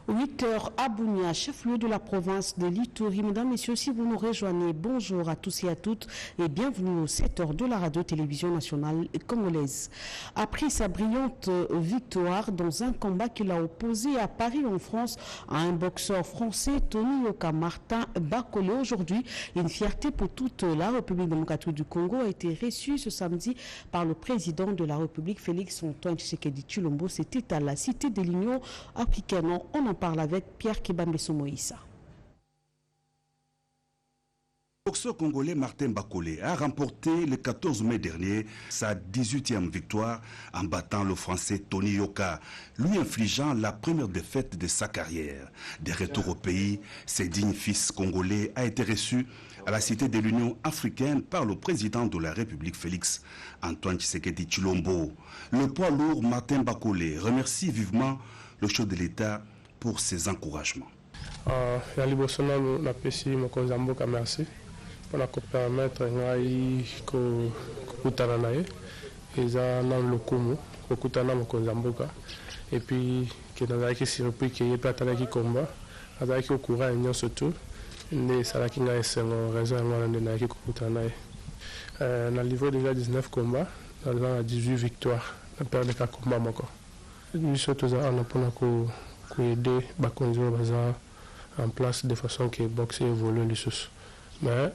8h à Bounia, chef-lieu de la province de l'Ituri. Mesdames, Messieurs, si vous nous rejoignez, bonjour à tous et à toutes et bienvenue aux 7h de la radio-télévision nationale congolaise. Après sa brillante victoire dans un combat qu'il a opposé à Paris en France à un boxeur français, Tony Yoka, Martin Bakole, aujourd'hui, une fierté pour toute la République démocratique du Congo a été reçue ce samedi par le président de la République, Félix Antoine Tshisekedi Tshilombo. C'était à la Cité de l'Union africaine. On en parle avec Pierre Kibambeso Moïsa. Le boxeur congolais Martin Bakole a remporté le 14 mai dernier sa 18e victoire en battant le français Tony Yoka, lui infligeant la première défaite de sa carrière. De retour au pays, ce digne fils congolais a été reçu à la Cité de l'Union africaine par le président de la République Félix Antoine Tshisekedi Tshilombo. Le poids lourd Martin Bakole remercie vivement le chef de l'État pour ses encouragements. Merci pour la permettre ngai ko kutana nae eza na lokumu ko kutana mokonzamboka et puis que nazaki surpris que ye patana ki combat azaki au courant et surtout ne salaki ngai sengo raison ngwana nde na ki kutana nae na niveau déjà 19 combats dans 18 victoires na perdre ka combat moko ni surtout za on pona ko aider bakonzo baza en place de façon que boxer évolue les sous. Mais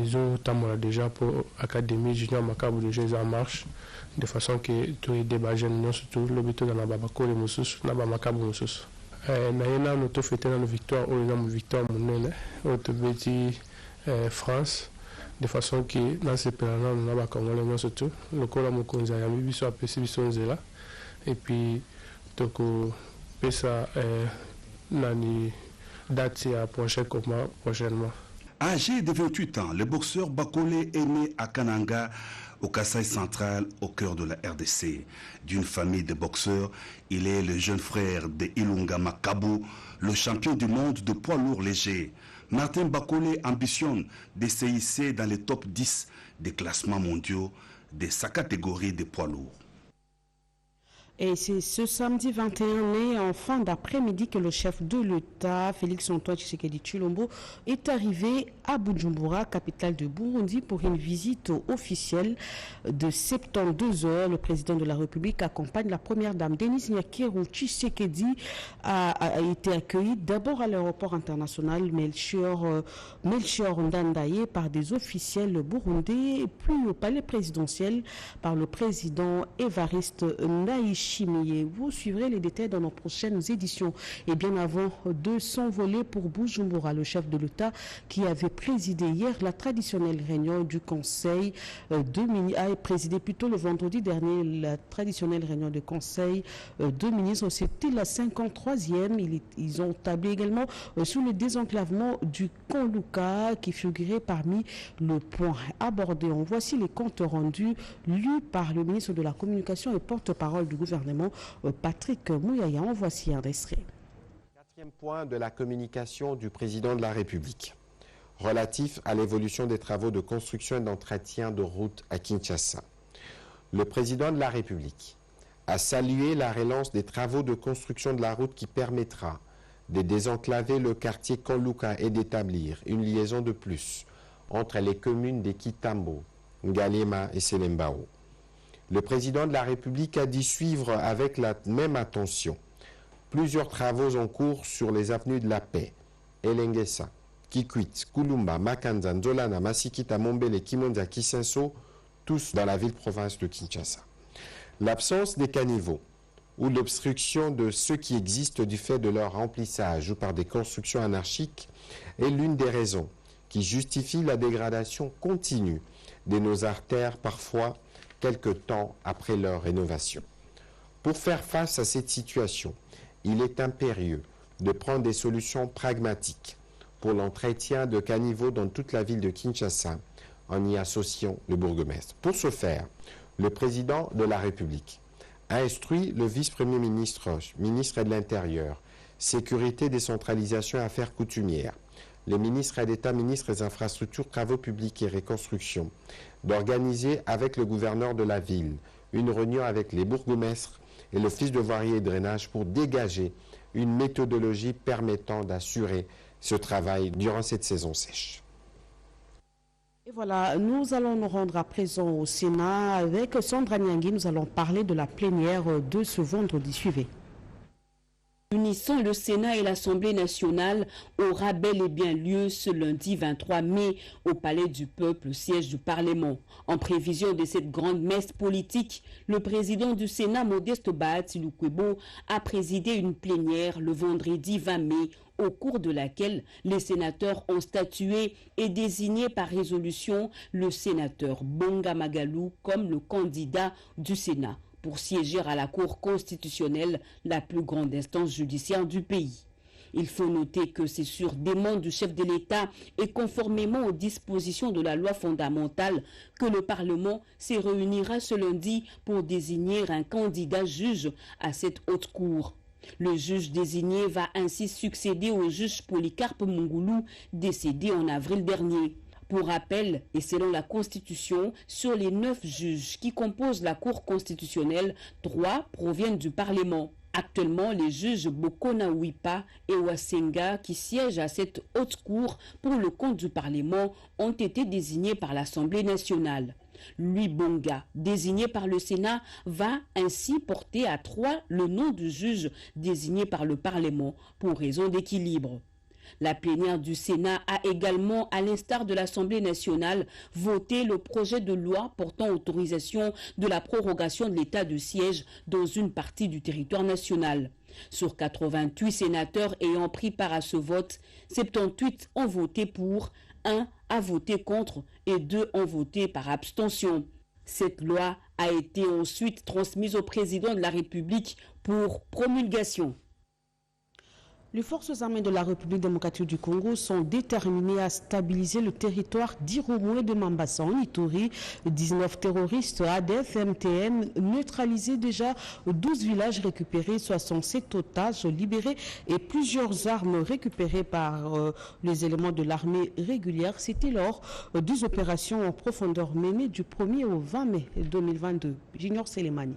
ils ont déjà pour l'académie junior Makabu de jeux en marche de façon que tous les débats jeunes surtout l'obito dans la babako les musus na ba Makabu musus na yena noto fêter dans la victoire ou dans victoire monene au tebeti France de façon que dans ces périodes on a ba congolais surtout le kola mokonza ya biso apesi biso nzela et puis toko pesa nani date à prochain combat prochainement. Âgé de 28 ans, le boxeur Bakole est né à Kananga, au Kasaï central, au cœur de la RDC. D'une famille de boxeurs, il est le jeune frère de Ilunga Makabu, le champion du monde de poids lourd léger. Martin Bakole ambitionne de se hisser dans les top 10 des classements mondiaux de sa catégorie de poids lourds. Et c'est ce samedi 21 mai, en fin d'après-midi, que le chef de l'État, Félix Antoine Tshisekedi Tshilombo, est arrivé à Bujumbura, capitale de Burundi, pour une visite officielle de 72 heures. Le président de la République accompagne la première dame, Denise Nyakeru Tshisekedi, a été accueilli d'abord à l'aéroport international Melchior Ndandaye par des officiels burundais, puis au palais présidentiel par le président Évariste Ndayishimiye. Vous suivrez les détails dans nos prochaines éditions. Et bien avant de s'envoler pour Bujumbura, le chef de l'État qui avait présidé hier la traditionnelle réunion du Conseil a présidé plutôt le vendredi dernier la traditionnelle réunion du Conseil de ministres. C'était la 53e. Ils ont tablé également sur le désenclavement du Koluka qui figurait parmi le point abordé. Voici les comptes rendus lus par le ministre de la Communication et porte-parole du gouvernement, Patrick Mouyaya. En voici un extrait. Quatrième point de la communication du président de la République, relatif à l'évolution des travaux de construction et d'entretien de routes à Kinshasa. Le président de la République a salué la relance des travaux de construction de la route qui permettra de désenclaver le quartier Koluka et d'établir une liaison de plus entre les communes de Kitambo, Ngalema et Selembao. Le président de la République a dit suivre avec la même attention plusieurs travaux en cours sur les avenues de la Paix, Elengesa, Kikwit, Kulumba, Makanza, Nzolana, Masikita, Mombele, Kimonza, Kisenso, tous dans la ville-province de Kinshasa. L'absence des caniveaux ou l'obstruction de ceux qui existent du fait de leur remplissage ou par des constructions anarchiques est l'une des raisons qui justifie la dégradation continue de nos artères, parfois quelque temps après leur rénovation. Pour faire face à cette situation, il est impérieux de prendre des solutions pragmatiques pour l'entretien de caniveaux dans toute la ville de Kinshasa en y associant le bourgmestre. Pour ce faire, le président de la République a instruit le vice-premier ministre, ministre de l'Intérieur, Sécurité, décentralisation et affaires coutumières, les ministres d'État, ministres des infrastructures, travaux publics et reconstruction, d'organiser avec le gouverneur de la ville une réunion avec les bourgmestres et l'Office de voirie et drainage pour dégager une méthodologie permettant d'assurer ce travail durant cette saison sèche. Et voilà, nous allons nous rendre à présent au Sénat avec Sandra Nyangui. Nous allons parler de la plénière de ce vendredi. Suivez. Unissant le Sénat et l'Assemblée nationale aura bel et bien lieu ce lundi 23 mai au Palais du Peuple, siège du Parlement. En prévision de cette grande messe politique, le président du Sénat, Modeste Bahati Lukwebo, a présidé une plénière le vendredi 20 mai, au cours de laquelle les sénateurs ont statué et désigné par résolution le sénateur Bonga Magalou comme le candidat du Sénat pour siéger à la Cour constitutionnelle, la plus grande instance judiciaire du pays. Il faut noter que c'est sur demande du chef de l'État et conformément aux dispositions de la loi fondamentale que le Parlement se réunira ce lundi pour désigner un candidat juge à cette haute cour. Le juge désigné va ainsi succéder au juge Polycarpe Mungoulou, décédé en avril dernier. Pour rappel, et selon la Constitution, sur les 9 juges qui composent la Cour constitutionnelle, 3 proviennent du Parlement. Actuellement, les juges Bokona Wipa et Wasenga, qui siègent à cette haute cour pour le compte du Parlement, ont été désignés par l'Assemblée nationale. Louis Bonga, désigné par le Sénat, va ainsi porter à 3 le nom du juge désigné par le Parlement pour raison d'équilibre. La plénière du Sénat a également, à l'instar de l'Assemblée nationale, voté le projet de loi portant autorisation de la prorogation de l'état de siège dans une partie du territoire national. Sur 88 sénateurs ayant pris part à ce vote, 78 ont voté pour, 1 a voté contre et 2 ont voté par abstention. Cette loi a été ensuite transmise au président de la République pour promulgation. Les forces armées de la République démocratique du Congo sont déterminées à stabiliser le territoire d'Irumu et de Mambasa en Ituri. 19 terroristes ADF MTM neutralisés déjà, 12 villages récupérés, 67 otages libérés et plusieurs armes récupérées par les éléments de l'armée régulière. C'était lors des opérations en profondeur menées du 1er au 20 mai 2022. Junior Selemani.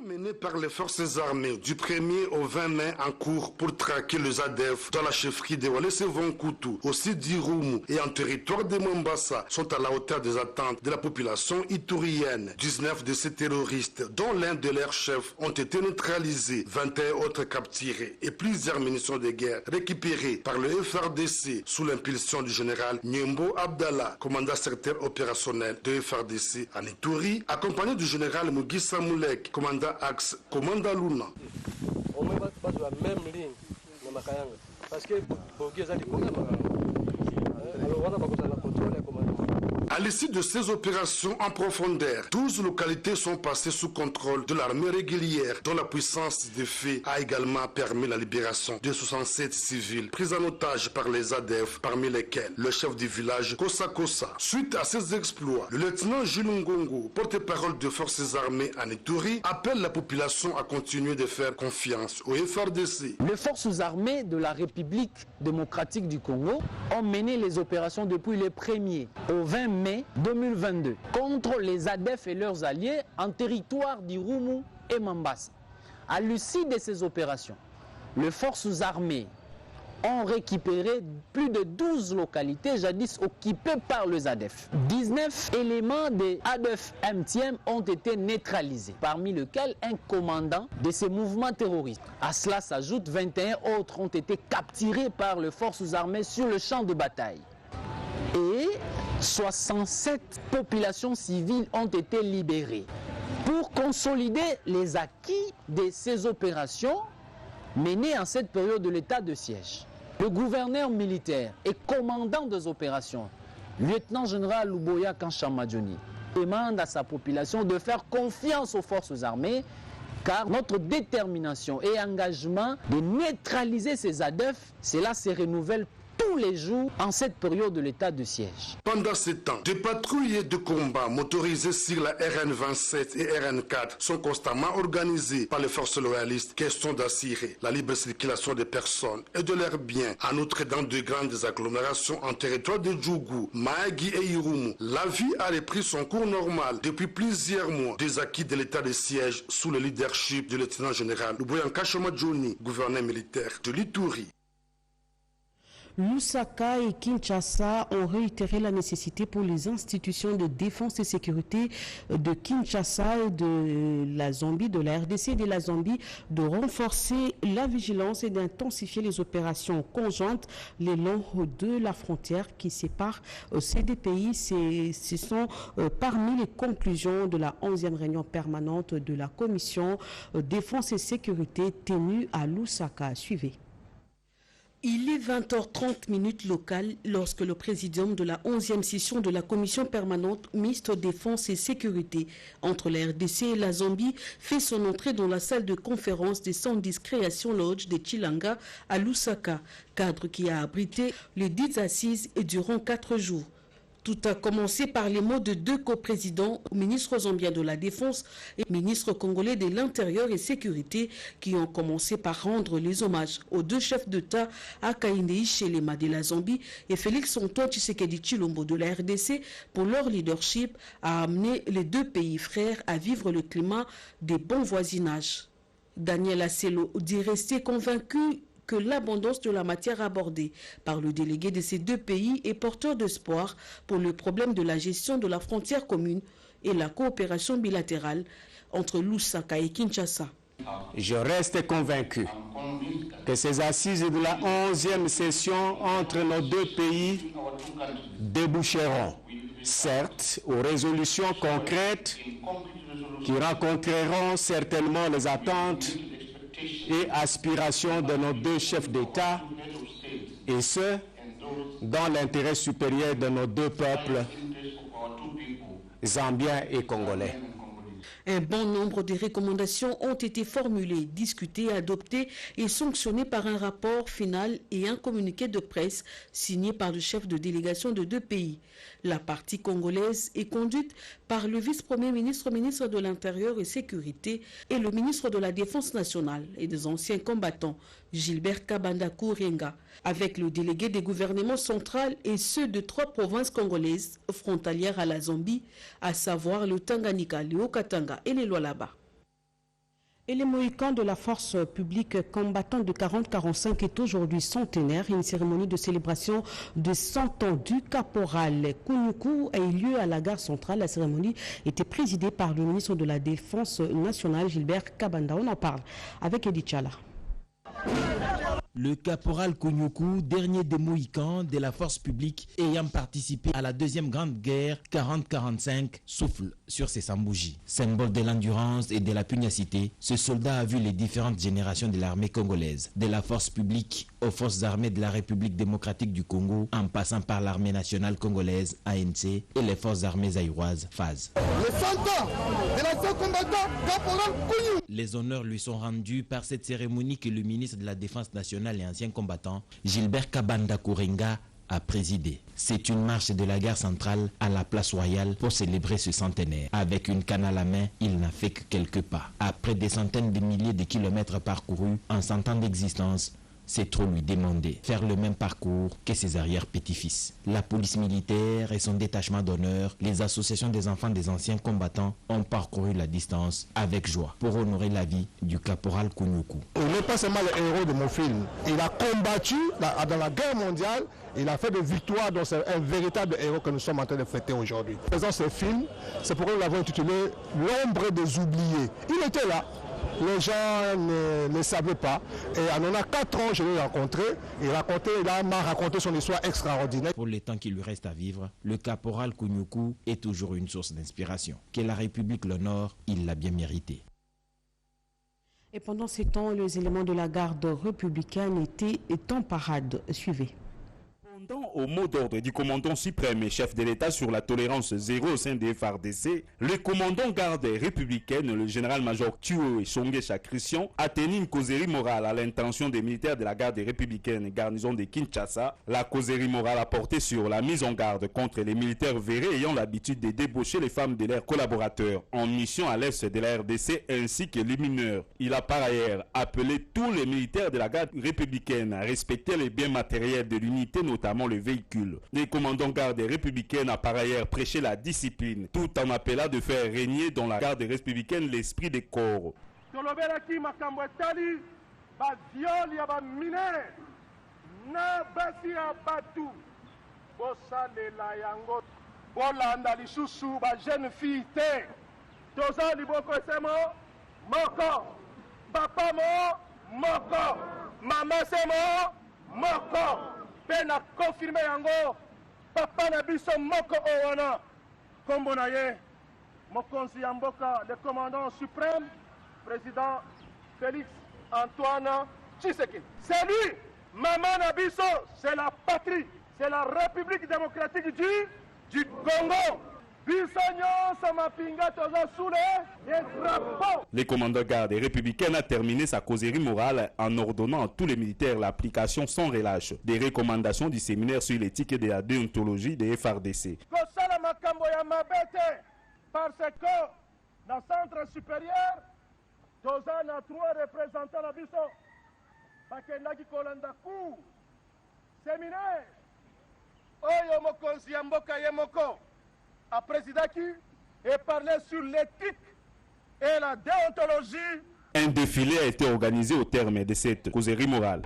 Menée par les forces armées du 1er au 20 mai en cours pour traquer les ADF dans la chefferie de Walese Vonkutu, aussi d'Irumu et en territoire de Mombasa, sont à la hauteur des attentes de la population iturienne. 19 de ces terroristes, dont l'un de leurs chefs, ont été neutralisés, 21 autres capturés et plusieurs munitions de guerre récupérées par le FRDC sous l'impulsion du général Nyembo Abdallah, commandant secteur opérationnel de FRDC en Ituri, accompagné du général Mugisa Moulek, commandant axe commandant Luna. On met pas la même ligne dans Makayanga parce que pour qu'ils aient des problèmes. Alors on a pas besoin de la contrôle et commandement. À l'issue de ces opérations en profondeur, 12 localités sont passées sous contrôle de l'armée régulière, dont la puissance des faits a également permis la libération de 67 civils pris en otage par les ADF, parmi lesquels le chef du village Kosa Kosa. Suite à ces exploits, le lieutenant Jules Ngongo, porte-parole des forces armées en Ituri, appelle la population à continuer de faire confiance au FRDC. Les forces armées de la République démocratique du Congo ont mené les opérations depuis le 1er au 20 mai 2022 contre les ADF et leurs alliés en territoire d'Irumu et Mambasa. À l'issue de ces opérations, les forces armées ont récupéré plus de 12 localités jadis occupées par les ADF. 19 éléments des ADF MTM ont été neutralisés, parmi lesquels un commandant de ces mouvements terroristes. À cela s'ajoute 21 autres ont été capturés par les forces armées sur le champ de bataille. Et 67 populations civiles ont été libérées. Pour consolider les acquis de ces opérations menées en cette période de l'état de siège, le gouverneur militaire et commandant des opérations, lieutenant-général Luboya Kanchamadjoni, demande à sa population de faire confiance aux forces armées car notre détermination et engagement de neutraliser ces ADF, cela se renouvelle tous les jours en cette période de l'état de siège. Pendant ce temps, des patrouilles de combat motorisées sur la RN27 et RN4 sont constamment organisées par les forces loyalistes, question d'assurer la libre circulation des personnes et de leurs biens. En outre, dans de grandes agglomérations en territoire de Djougou, Mahagi et Irumu, la vie a repris son cours normal depuis plusieurs mois. Des acquis de l'état de siège sous le leadership du lieutenant-général Luboyanka Choma Johnny, gouverneur militaire de l'Ituri. Lusaka et Kinshasa ont réitéré la nécessité pour les institutions de défense et sécurité de Kinshasa et de la Zambie, de la RDC et de la Zambie, de renforcer la vigilance et d'intensifier les opérations conjointes le long de la frontière qui sépare ces deux pays. Ce sont parmi les conclusions de la 11e réunion permanente de la Commission défense et sécurité tenue à Lusaka. Suivez. Il est 20h30 locales lorsque le présidium de la 11e session de la commission permanente mixte défense et sécurité entre la RDC et la Zambie fait son entrée dans la salle de conférence des 110 Création Lodge de Chilanga à Lusaka, cadre qui a abrité les 10 assises et durant 4 jours. Tout a commencé par les mots de deux coprésidents, ministre zambien de la Défense et ministre congolais de l'Intérieur et Sécurité, qui ont commencé par rendre les hommages aux deux chefs d'État, Hakainde Hichilema de la Zambie et Félix Antoine Tshisekedi Tshilombo de la RDC, pour leur leadership à amener les deux pays frères à vivre le climat des bons voisinages. Daniel Asselo dit rester convaincu que l'abondance de la matière abordée par le délégué de ces deux pays est porteur d'espoir pour le problème de la gestion de la frontière commune et la coopération bilatérale entre Lusaka et Kinshasa. Je reste convaincu que ces assises de la 11e session entre nos deux pays déboucheront, certes, aux résolutions concrètes qui rencontreront certainement les attentes et aspirations de nos deux chefs d'État, et ce, dans l'intérêt supérieur de nos deux peuples, zambiens et congolais. Un bon nombre de recommandations ont été formulées, discutées, adoptées et sanctionnées par un rapport final et un communiqué de presse signé par le chef de délégation de deux pays. La partie congolaise est conduite par le vice-premier ministre, ministre de l'Intérieur et Sécurité et le ministre de la Défense nationale et des anciens combattants, Gilbert Kabanda Kourenga, avec le délégué des gouvernements central et ceux de 3 provinces congolaises frontalières à la Zambie, à savoir le Tanganyika, le Haut-Katanga et les Lualaba. Et les Mohicans de la force publique combattant de 40-45 est aujourd'hui centenaire. Une cérémonie de célébration de 100 ans du caporal Kounyoukou a eu lieu à la gare centrale. La cérémonie était présidée par le ministre de la Défense nationale, Gilbert Kabanda. On en parle avec Edith Chala. Le caporal Kounyoukou, dernier des Mohicans de la force publique ayant participé à la deuxième grande guerre 40-45, souffle sur ses sambougies. Symbole de l'endurance et de la pugnacité, ce soldat a vu les différentes générations de l'armée congolaise, de la force publique aux forces armées de la République démocratique du Congo, en passant par l'armée nationale congolaise, ANC, et les forces armées zaïroises, FAZ. Les 100 ans de l'ancien combattant caporal Kounyoukou. Les honneurs lui sont rendus par cette cérémonie que le ministre de la Défense nationale et ancien combattant, Gilbert Kabanda Kourenga, a présidé. C'est une marche de la gare centrale à la place royale pour célébrer ce centenaire. Avec une canne à la main, il n'a fait que quelques pas. Après des centaines de milliers de kilomètres parcourus en 100 ans d'existence, c'est trop lui demander. Faire le même parcours que ses arrière-petits-fils. La police militaire et son détachement d'honneur, les associations des enfants des anciens combattants ont parcouru la distance avec joie pour honorer la vie du caporal Kounyoukou. Il n'est pas seulement le héros de mon film. Il a combattu dans la guerre mondiale. Il a fait des victoires, donc c'est un véritable héros que nous sommes en train de fêter aujourd'hui. Faisant ce film, c'est pourquoi nous l'avons intitulé « L'ombre des oubliés ». Il était là. Les gens ne savaient pas. Et en 4 ans, je l'ai rencontré. Il m'a raconté son histoire extraordinaire. Pour les temps qui lui reste à vivre, le caporal Kounyoukou est toujours une source d'inspiration. Que la République l'honore, il l'a bien mérité. Et pendant ces temps, les éléments de la garde républicaine étaient en parade. Suivez. Répondant au mot d'ordre du commandant suprême et chef de l'État sur la tolérance zéro au sein des FARDC, le commandant garde républicaine, le général-major Tuo Songesha Christian, a tenu une causerie morale à l'intention des militaires de la garde républicaine garnison de Kinshasa. La causerie morale a porté sur la mise en garde contre les militaires vérés ayant l'habitude de débaucher les femmes de leurs collaborateurs en mission à l'est de la RDC ainsi que les mineurs. Il a par ailleurs appelé tous les militaires de la garde républicaine à respecter les biens matériels de l'unité, notamment le véhicule. Le commandant garde républicaine a par ailleurs prêché la discipline, tout en appelant de faire régner dans la garde républicaine l'esprit des corps. Pena confirmé yango papa na biso moko owana kombo na ye mokonzi ya mboka le commandant suprême président Félix Antoine Tshisekedi. C'est lui, maman na biso, c'est la patrie, c'est la République démocratique du Congo. Le commandant garde républicaine a terminé sa causerie morale en ordonnant à tous les militaires l'application sans relâche des recommandations du séminaire sur l'éthique et de la déontologie des FARDC. Parce que dans le centre supérieur, nous avons 3 représentants de biso. Bakendaki kolanda ku séminaire oyo mokonzi ya mboka ye moko a président qui et parlé sur l'éthique et la déontologie. Un défilé a été organisé au terme de cette causerie morale.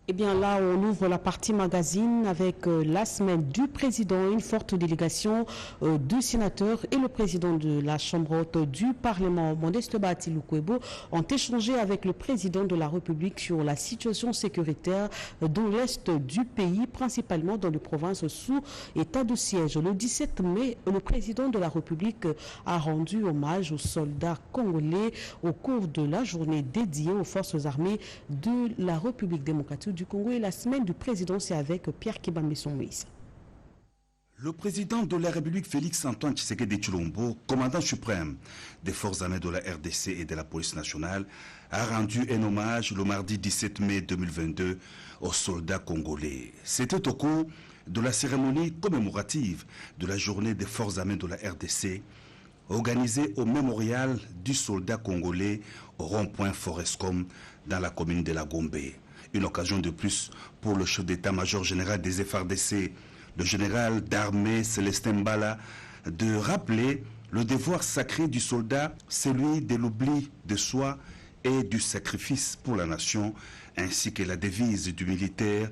Eh bien là, on ouvre la partie magazine avec la semaine du président, une forte délégation de sénateurs et le président de la Chambre haute du Parlement, Modeste Bahati Lukwebo, ont échangé avec le président de la République sur la situation sécuritaire dans l'est du pays, principalement dans les provinces sous état de siège. Le 17 mai, le président de la République a rendu hommage aux soldats congolais au cours de la journée dédiée aux forces armées de la République démocratique du Congo, et la semaine du président, c'est avec Pierre Kibambeson Moïse. Le président de la République, Félix Antoine Tshisekedi Tshilombo, commandant suprême des forces armées de la RDC et de la police nationale, a rendu un hommage le mardi 17 mai 2022 aux soldats congolais. C'était au cours de la cérémonie commémorative de la journée des forces armées de la RDC, organisée au mémorial du soldat congolais au rond-point Forescom dans la commune de la Gombe. Une occasion de plus pour le chef d'état-major général des FARDC, le général d'armée Célestin Mbala, de rappeler le devoir sacré du soldat, celui de l'oubli de soi et du sacrifice pour la nation, ainsi que la devise du militaire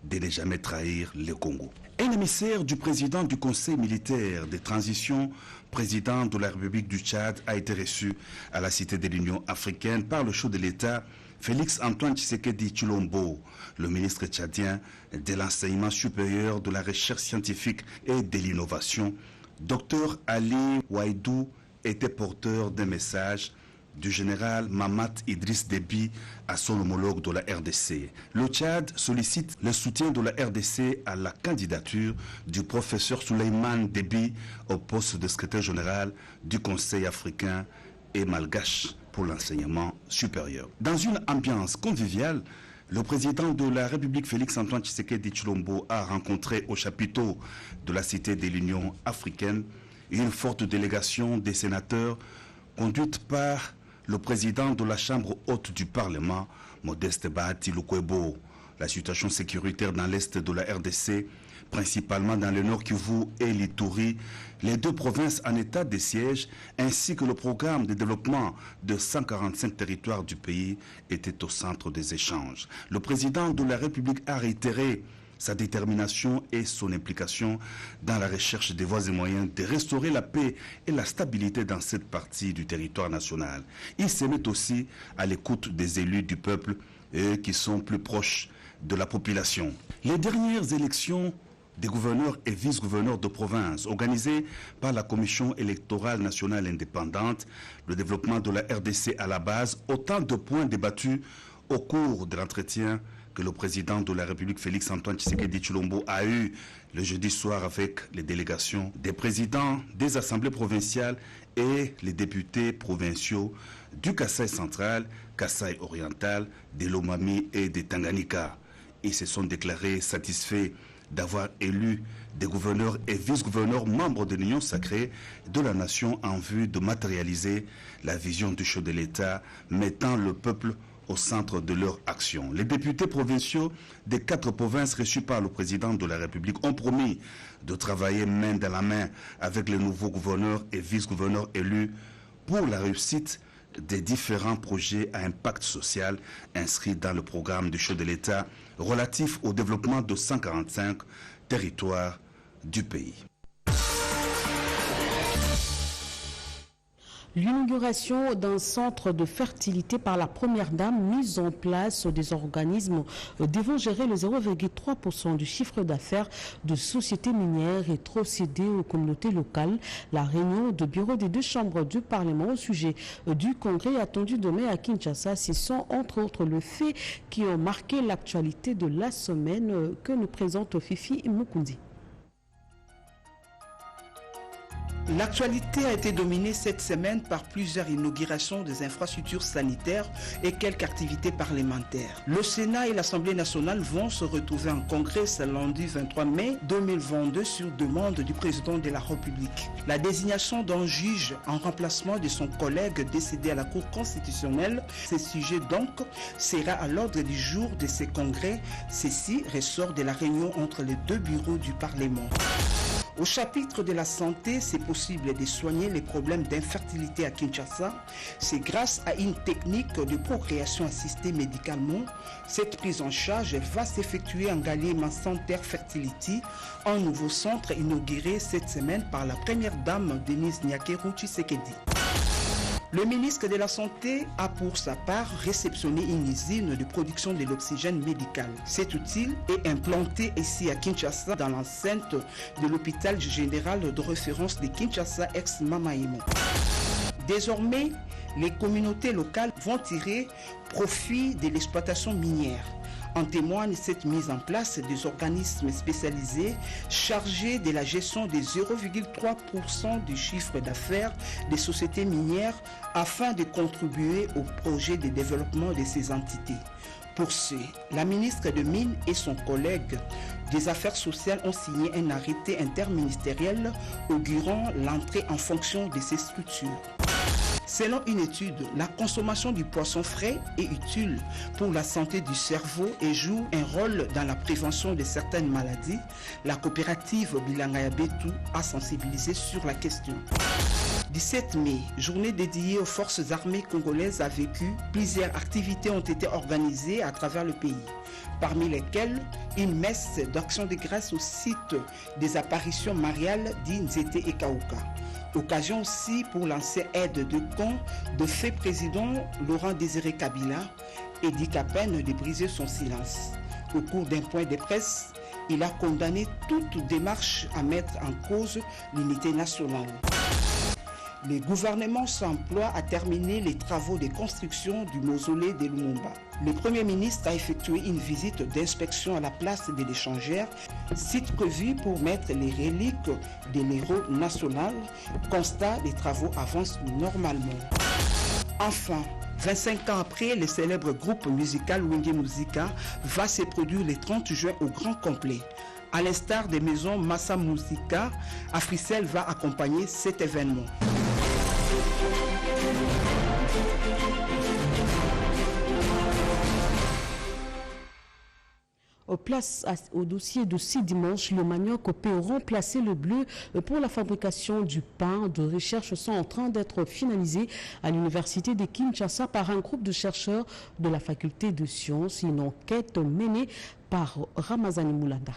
de ne jamais trahir le Congo. Un émissaire du président du Conseil militaire de transition, président de la République du Tchad, a été reçu à la Cité de l'Union africaine par le chef de l'État, Félix Antoine Tshisekedi Tshilombo, le ministre tchadien de l'enseignement supérieur, de la recherche scientifique et de l'innovation. Dr Ali Waïdou était porteur d'un message du général Mamat Idriss Déby à son homologue de la RDC. Le Tchad sollicite le soutien de la RDC à la candidature du professeur Souleymane Déby au poste de secrétaire général du Conseil africain et malgache pour l'enseignement supérieur. Dans une ambiance conviviale, le président de la République, Félix Antoine Tshisekedi Tshilombo, a rencontré au chapiteau de la Cité de l'Union africaine une forte délégation des sénateurs conduite par le président de la Chambre haute du Parlement, Modeste Bahati Lukwebo. La situation sécuritaire dans l'est de la RDC, principalement dans le Nord Kivu et l'Ituri, les 2 provinces en état de siège, ainsi que le programme de développement de 145 territoires du pays étaient au centre des échanges. Le président de la République a réitéré sa détermination et son implication dans la recherche des voies et moyens de restaurer la paix et la stabilité dans cette partie du territoire national. Il se met aussi à l'écoute des élus du peuple, eux qui sont plus proches de la population. Les dernières élections des gouverneurs et vice-gouverneurs de province, organisé par la Commission électorale nationale indépendante, le développement de la RDC à la base, autant de points débattus au cours de l'entretien que le président de la République, Félix-Antoine Tshisekedi Tshilombo, a eu le jeudi soir avec les délégations des présidents des assemblées provinciales et les députés provinciaux du Kasaï central, Kasaï oriental, de l'Omami et de Tanganyika. Ils se sont déclarés satisfaits d'avoir élu des gouverneurs et vice-gouverneurs membres de l'Union sacrée de la nation en vue de matérialiser la vision du chef de l'État, mettant le peuple au centre de leur action. Les députés provinciaux des 4 provinces reçus par le président de la République ont promis de travailler main dans la main avec les nouveaux gouverneurs et vice-gouverneurs élus pour la réussite des différents projets à impact social inscrits dans le programme du chef de l'État relatif au développement de 145 territoires du pays. L'inauguration d'un centre de fertilité par la première dame, mise en place des organismes devant gérer le 0,3% du chiffre d'affaires de sociétés minières et trop cédé aux communautés locales. La réunion de bureau des 2 chambres du Parlement au sujet du congrès attendu demain à Kinshasa, ce sont entre autres le fait qui ont marqué l'actualité de la semaine que nous présente Fifi Mukundi. L'actualité a été dominée cette semaine par plusieurs inaugurations des infrastructures sanitaires et quelques activités parlementaires. Le Sénat et l'Assemblée nationale vont se retrouver en congrès ce lundi 23 mai 2022 sur demande du président de la République. La désignation d'un juge en remplacement de son collègue décédé à la Cour constitutionnelle, ce sujet donc sera à l'ordre du jour de ces congrès. Ceci ressort de la réunion entre les 2 bureaux du Parlement. Au chapitre de la santé, c'est possible de soigner les problèmes d'infertilité à Kinshasa. C'est grâce à une technique de procréation assistée médicalement. Cette prise en charge va s'effectuer en Galima Center Fertility, un nouveau centre inauguré cette semaine par la première dame Denise Nyakeru Tshisekedi. Le ministre de la Santé a pour sa part réceptionné une usine de production de l'oxygène médical. Cet outil est implanté ici à Kinshasa dans l'enceinte de l'hôpital général de référence de Kinshasa ex-Mamaimo. Désormais, les communautés locales vont tirer profit de l'exploitation minière. En témoigne cette mise en place des organismes spécialisés chargés de la gestion des 0,3% du chiffre d'affaires des sociétés minières afin de contribuer au projet de développement de ces entités. Pour ce, la ministre de Mines et son collègue des Affaires sociales ont signé un arrêté interministériel augurant l'entrée en fonction de ces structures. Selon une étude, la consommation du poisson frais est utile pour la santé du cerveau et joue un rôle dans la prévention de certaines maladies. La coopérative Bilangaya Betu a sensibilisé sur la question. 17 mai, journée dédiée aux forces armées congolaises a vécu. Plusieurs activités ont été organisées à travers le pays, parmi lesquelles une messe d'action de grâce au site des apparitions mariales d'Inzete et Kaouka. Occasion aussi pour lancer aide de camp de fait président Laurent Désiré Kabila et dit qu'à peine de briser son silence. Au cours d'un point de presse, il a condamné toute démarche à mettre en cause l'unité nationale. Le gouvernement s'emploie à terminer les travaux de construction du mausolée de Lumumba. Le Premier ministre a effectué une visite d'inspection à la place de l'Échangère, site prévu pour mettre les reliques de l'héros national. Constat, les travaux avancent normalement. Enfin, 25 ans après, le célèbre groupe musical Wenge Musica va se produire le 30 juin au grand complet. À l'instar des maisons Massa Musica, Africell va accompagner cet événement. Au dossier de ce dimanche, le manioc peut remplacer le bleu pour la fabrication du pain. De recherches sont en train d'être finalisées à l'université de Kinshasa par un groupe de chercheurs de la faculté de sciences. Une enquête menée par Ramazani Moulanda.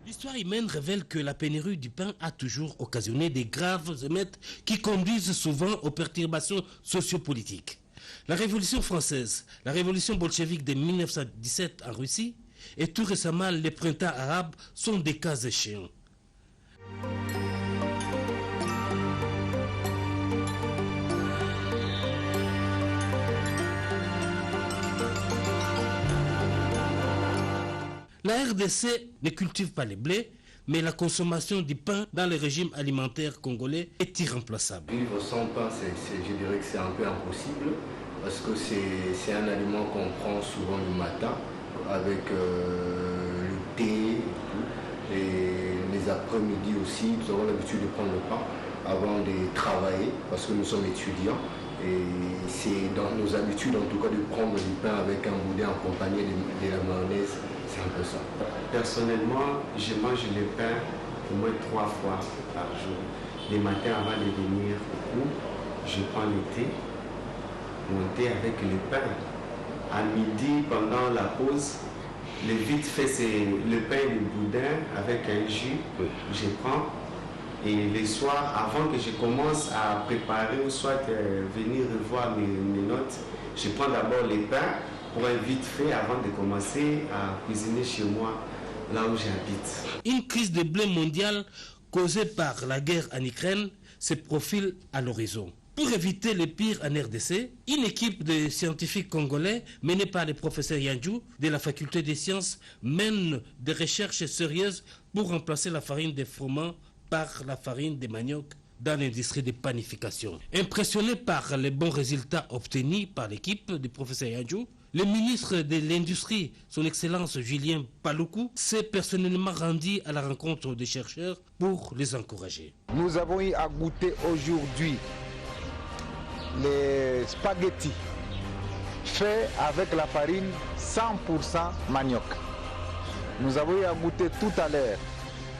L'histoire humaine révèle que la pénurie du pain a toujours occasionné des graves émeutes qui conduisent souvent aux perturbations sociopolitiques. La Révolution française, la Révolution bolchevique de 1917 en Russie et tout récemment les printemps arabes sont des cas échéants. La RDC ne cultive pas les blés, mais la consommation du pain dans le régime alimentaire congolais est irremplaçable. Vivre sans pain, je dirais que c'est un peu impossible, parce que c'est un aliment qu'on prend souvent le matin, avec le thé et tout. Et les après-midi aussi, nous avons l'habitude de prendre le pain avant de travailler, parce que nous sommes étudiants. Et c'est dans nos habitudes, en tout cas, de prendre du pain avec un boudin accompagné de la mayonnaise. C'est un peu ça. Personnellement, je mange le pain au moins 3 fois par jour. Les matins, avant de venir au cours, je prends le thé, mon thé avec le pain. À midi, pendant la pause, le vite fait, c'est le pain et le boudin avec un jus. Je prends. Et le soir, avant que je commence à préparer ou soit venir revoir mes notes, je prends d'abord les pains pour un vite fait avant de commencer à cuisiner chez moi, là où j'habite. Une crise de blé mondiale causée par la guerre en Ukraine se profile à l'horizon. Pour éviter le pire en RDC, une équipe de scientifiques congolais menée par le professeur Yandjou de la faculté des sciences mène des recherches sérieuses pour remplacer la farine de froment par la farine de manioc dans l'industrie de panification. Impressionné par les bons résultats obtenus par l'équipe du professeur Yandjou, le ministre de l'Industrie, son Excellence Julien Paluku, s'est personnellement rendu à la rencontre des chercheurs pour les encourager. Nous avons eu à goûter aujourd'hui les spaghettis faits avec la farine 100% manioc. Nous avons eu à goûter tout à l'heure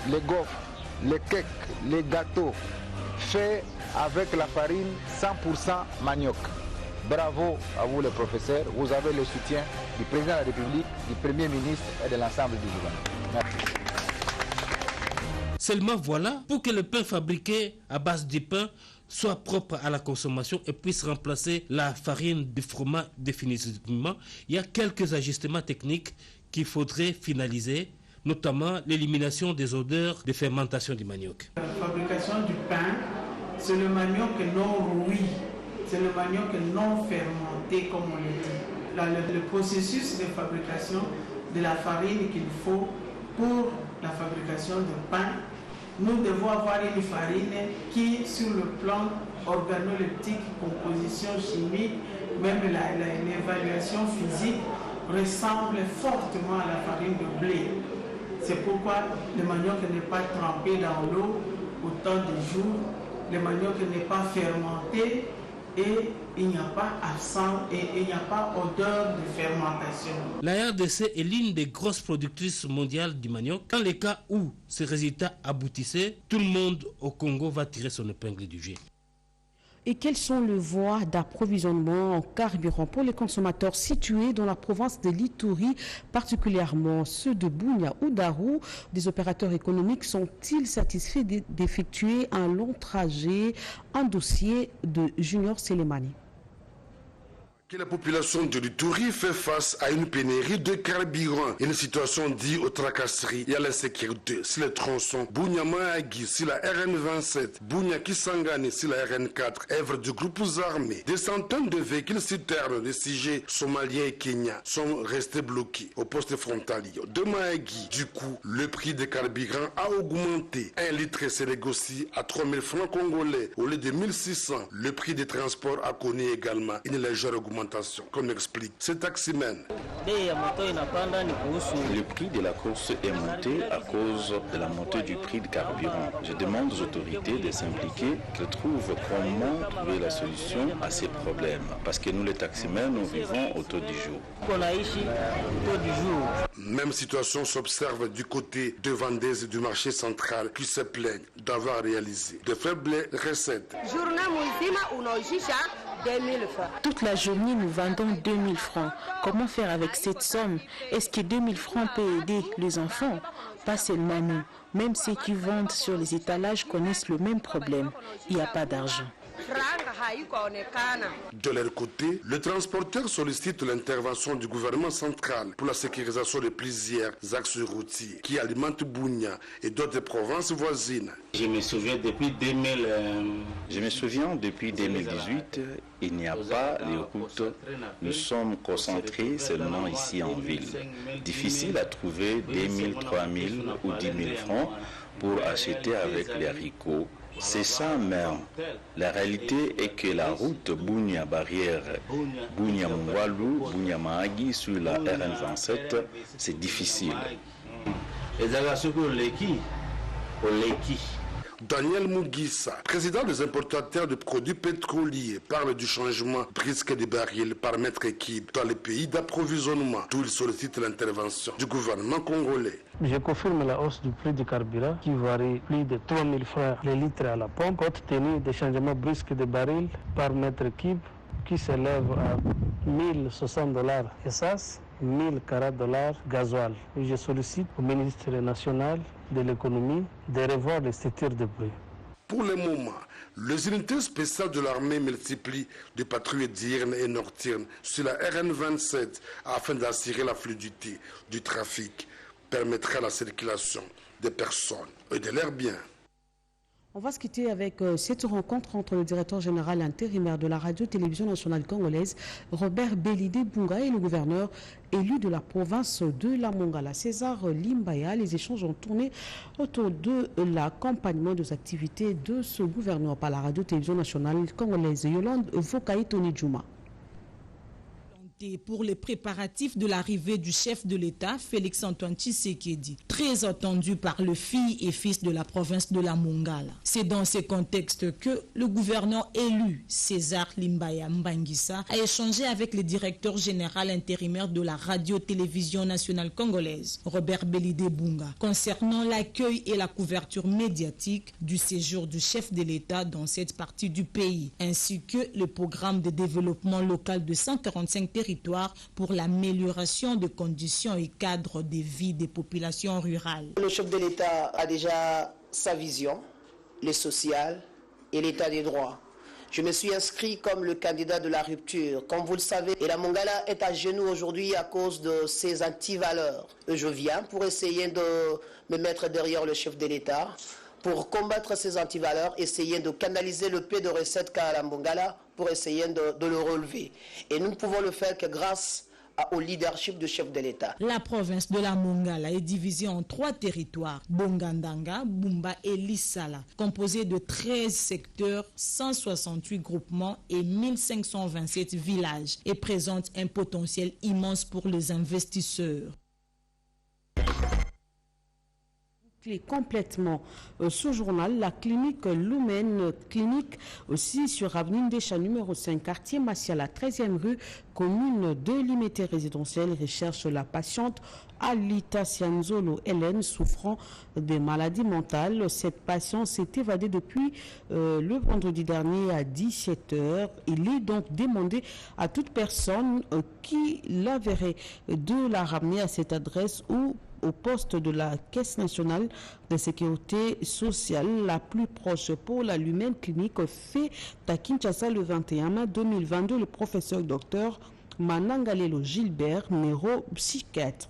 les gaufres, les cakes, les gâteaux faits avec la farine 100% manioc. Bravo à vous les professeurs, vous avez le soutien du président de la République, du Premier ministre et de l'ensemble du gouvernement. Merci. Seulement voilà, pour que le pain fabriqué à base de pain soit propre à la consommation et puisse remplacer la farine de froment définitivement, il y a quelques ajustements techniques qu'il faudrait finaliser, notamment l'élimination des odeurs de fermentation du manioc. La fabrication du pain, c'est le manioc non rouillé, c'est le manioc non fermenté, comme on le dit. Le processus de fabrication de la farine qu'il faut pour la fabrication du pain, nous devons avoir une farine qui, sur le plan organoleptique, composition chimique, même l'évaluation physique, ressemble fortement à la farine de blé. C'est pourquoi le manioc n'est pas trempé dans l'eau autant de jours, le manioc n'est pas fermenté et il n'y a pas absent et il n'y a pas odeur de fermentation. La RDC est l'une des grosses productrices mondiales du manioc. Dans les cas où ces résultats aboutissaient, tout le monde au Congo va tirer son épingle du jeu. Et quelles sont les voies d'approvisionnement en carburant pour les consommateurs situés dans la province de l'Ituri, particulièrement ceux de Bunia ou Darou? Des opérateurs économiques sont-ils satisfaits d'effectuer un long trajet? Un dossier de Junior Selemani. Que la population de l'Ituri fait face à une pénurie de carburant, une situation due aux tracasseries et à l'insécurité sur les tronçons Bunya-Mahagi sur la RN27, Bunya-Kisangani sur la RN4, œuvre de groupes armés. Des centaines de véhicules citernes des CIG somaliens et kenyans sont restés bloqués au poste frontalier de Mahagi. Du coup, le prix des carburants a augmenté. 1 litre se négocie à 3000 francs congolais au lieu de 1600. Le prix des transports a connu également une légère augmentation, comme explique ce taximène. Le prix de la course est monté à cause de la montée du prix de carburant. Je demande aux autorités de s'impliquer, qu'elles trouvent comment trouver la solution à ces problèmes. Parce que nous, les taximènes, nous vivons au taux du jour. Même situation s'observe du côté de vendeuses du marché central qui se plaignent d'avoir réalisé de faibles recettes. Toute la journée, nous vendons 2000 francs. Comment faire avec cette somme? Est-ce que 2000 francs peut aider les enfants? Pas seulement nous. Même ceux qui vendent sur les étalages connaissent le même problème. Il n'y a pas d'argent. De leur côté, les transporteurs sollicitent l'intervention du gouvernement central pour la sécurisation de plusieurs axes routiers qui alimentent Bunia et d'autres provinces voisines. Je me souviens depuis 2018, il n'y a pas les routes. Nous sommes concentrés seulement ici en ville. Difficile à trouver 2 000, 3 000 ou 10 000 francs pour acheter avec les haricots. C'est ça même. La réalité est que la route Bunia-Barrière, Bunia-Mungwalu, Bunia-Mahagi sur la RN27, c'est difficile. Daniel Mugissa, président des importateurs de produits pétroliers, parle du changement brusque des barils par mètre cube dans les pays d'approvisionnement, d'où il sollicite l'intervention du gouvernement congolais. Je confirme la hausse du prix du carburant qui varie plus de 3 000 francs le litre à la pompe, compte tenu des changements brusques des barils par mètre cube qui s'élève à $1 060 essence, $1 040 gasoil. Je sollicite au ministre national de l'économie de revoir les structures de prix. Pour le moment, les unités spéciales de l'armée multiplient des patrouilles diurnes et nocturnes sur la RN27 afin d'assurer la fluidité du trafic, permettra la circulation des personnes et de leurs biens. On va se quitter avec cette rencontre entre le directeur général intérimaire de la radio-télévision nationale congolaise, Robert Belidé Bunga, et le gouverneur élu de la province de la Mongala, César Limbaya. Les échanges ont tourné autour de l'accompagnement des activités de ce gouverneur par la radio-télévision nationale congolaise. Yolande Vokaï Tony Djouma. Pour les préparatifs de l'arrivée du chef de l'État, Félix-Antoine Tshisekedi, très attendu par le fils et fils de la province de la Mongala. C'est dans ce contexte que le gouverneur élu, César Limbaya Mbangisa, a échangé avec le directeur général intérimaire de la radio-télévision nationale congolaise, Robert Belidé Bunga, concernant l'accueil et la couverture médiatique du séjour du chef de l'État dans cette partie du pays, ainsi que le programme de développement local de 145 territoires pour l'amélioration des conditions et cadres de vie des populations rurales. Le chef de l'État a déjà sa vision, le social et l'état des droits. Je me suis inscrit comme le candidat de la rupture. Comme vous le savez, et la Mongala est à genoux aujourd'hui à cause de ses antivaleurs. Je viens pour essayer de me mettre derrière le chef de l'État, pour combattre ces antivaleurs, essayer de canaliser le peu de recettes qu'a la Mongala pour essayer de le relever. Et nous ne pouvons le faire que grâce au leadership du chef de l'État. La province de la Mongala est divisée en 3 territoires, Bongandanga, Bumba et Lissala, composés de 13 secteurs, 168 groupements et 1527 villages, et présente un potentiel immense pour les investisseurs. Complètement ce journal, la clinique Lumen, clinique aussi sur avenue Decha numéro 5, quartier Massiala, 13e rue, commune de Limité résidentielle, recherche la patiente Alita Sianzolo Hélène souffrant de maladies mentales. Cette patiente s'est évadée depuis le vendredi dernier à 17h. Il est donc demandé à toute personne qui la verrait de la ramener à cette adresse ou au poste de la Caisse nationale de sécurité sociale la plus proche. Pour la Lumen clinique fait à Kinshasa le 21 mai 2022, le professeur docteur Manangalelo Gilbert, neuropsychiatre.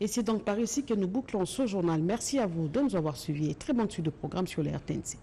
Et c'est donc par ici que nous bouclons ce journal. Merci à vous de nous avoir suivis et très bonne suite de programme sur les RTNC.